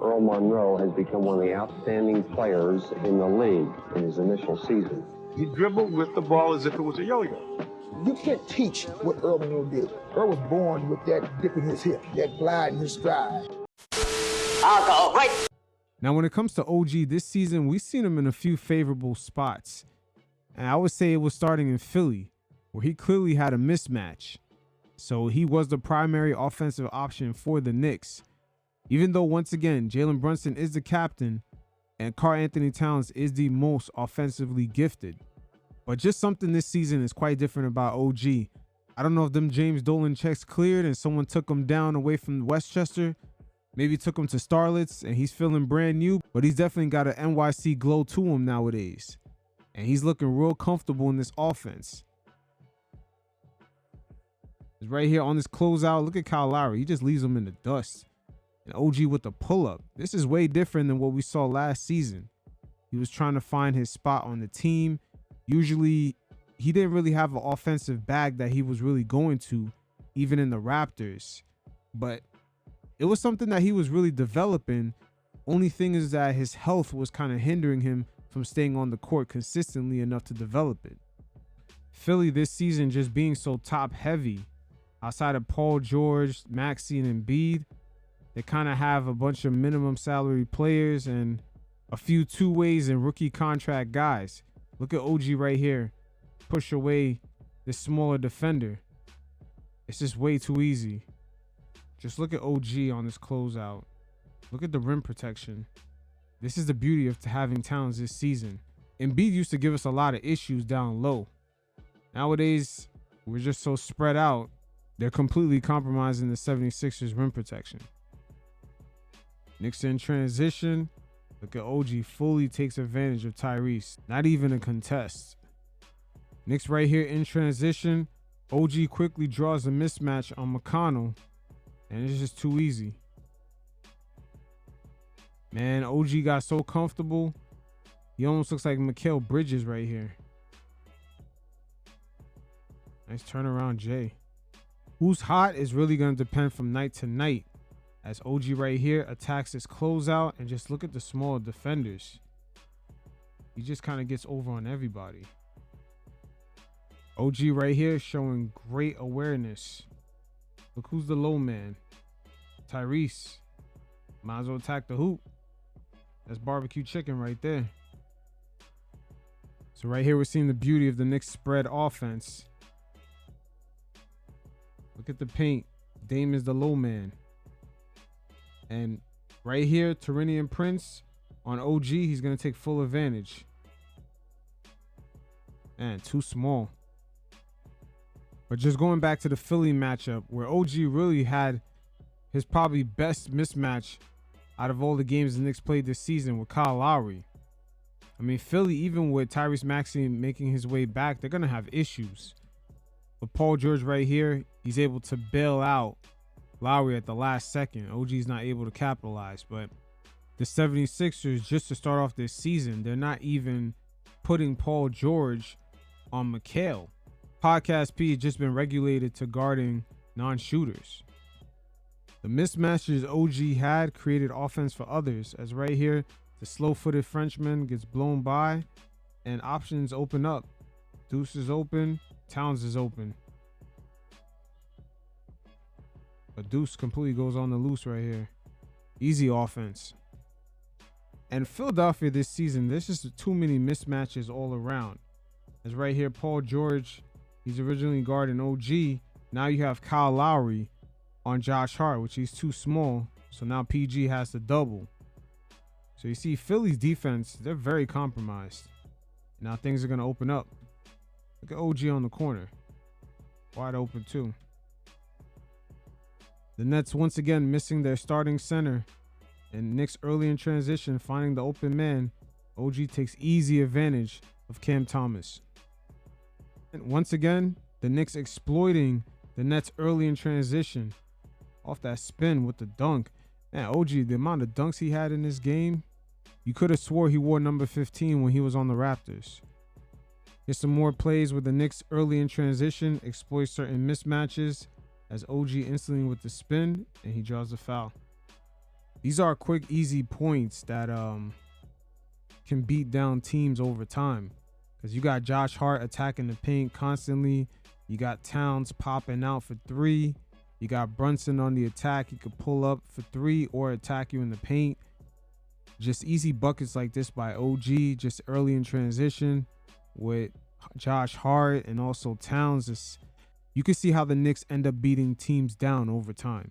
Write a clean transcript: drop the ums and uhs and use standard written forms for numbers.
Earl Monroe has become one of the outstanding players in the league in his initial season. He dribbled with the ball as if it was a yo-yo. You can't teach what Earl Monroe did. Earl was born with that dip in his hip, that glide in his stride. I'll go right. Now, when it comes to OG this season, we've seen him in a few favorable spots. And I would say it was starting in Philly, where he clearly had a mismatch. So he was the primary offensive option for the Knicks. Even though, once again, Jalen Brunson is the captain and Karl Anthony Towns is the most offensively gifted. But just something this season is quite different about OG. I don't know if them James Dolan checks cleared and someone took him down away from Westchester. Maybe took him to Starlets and he's feeling brand new, but he's definitely got an NYC glow to him nowadays. And he's looking real comfortable in this offense. Right here on this closeout, look at Kyle Lowry. He just leaves him in the dust. And OG with the pull-up. This is way different than what we saw last season. He was trying to find his spot on the team. Usually, he didn't really have an offensive bag that he was really going to, even in the Raptors. But it was something that he was really developing. Only thing is that his health was kind of hindering him from staying on the court consistently enough to develop it. Philly this season just being so top heavy, outside of Paul George, Maxey, and Embiid, they kind of have a bunch of minimum salary players and a few two-ways and rookie contract guys. Look at OG right here. Push away this smaller defender. It's just way too easy. Just look at OG on this closeout. Look at the rim protection. This is the beauty of having Towns this season. Embiid used to give us a lot of issues down low. Nowadays, we're just so spread out. They're completely compromising the 76ers rim protection. Knicks in transition. Look at OG fully takes advantage of Tyrese. Not even a contest. Knicks right here in transition. OG quickly draws a mismatch on McConnell. And it's just too easy. Man, OG got so comfortable. He almost looks like Mikal Bridges right here. Nice turnaround, Jay. Who's hot is really going to depend from night to night. As OG right here attacks his closeout, and just look at the small defenders. He just kind of gets over on everybody. OG right here showing great awareness. Look who's the low man. Tyrese. Might as well attack the hoop. That's barbecue chicken right there. So right here we're seeing the beauty of the Knicks spread offense. Look at the paint. Dame is the low man. And right here, Taurean Prince on OG, he's going to take full advantage. Man, too small. But just going back to the Philly matchup, where OG really had his probably best mismatch out of all the games the Knicks played this season with Kyle Lowry. I mean, Philly, even with Tyrese Maxey making his way back, they're going to have issues. But Paul George right here, he's able to bail out Lowry at the last second. OG's not able to capitalize. But the 76ers, just to start off this season, they're not even putting Paul George on Mikal. Podcast P has just been regulated to guarding non-shooters. The mismatches OG had created offense for others, as right here, the slow-footed Frenchman gets blown by and options open up. Deuce is open, Towns is open. But Deuce completely goes on the loose right here. Easy offense. And Philadelphia this season, there's just too many mismatches all around. As right here, Paul George, he's originally guarding OG. Now you have Kyle Lowry on Josh Hart, which he's too small. So now PG has to double. So you see Philly's defense, they're very compromised. Now things are going to open up. Look at OG on the corner. Wide open too. The Nets once again missing their starting center. And Knicks early in transition finding the open man. OG takes easy advantage of Cam Thomas. And once again, the Knicks exploiting the Nets early in transition. Off that spin with the dunk. Man, OG, the amount of dunks he had in this game, you could have swore he wore number 15 when he was on the Raptors. Here's some more plays with the Knicks early in transition, exploit certain mismatches as OG instantly with the spin, and he draws the foul. These are quick, easy points that can beat down teams over time. Because you got Josh Hart attacking the paint constantly. You got Towns popping out for 3. You got Brunson on the attack. He could pull up for 3 or attack you in the paint. Just easy buckets like this by OG, just early in transition with Josh Hart and also Towns. You can see how the Knicks end up beating teams down over time.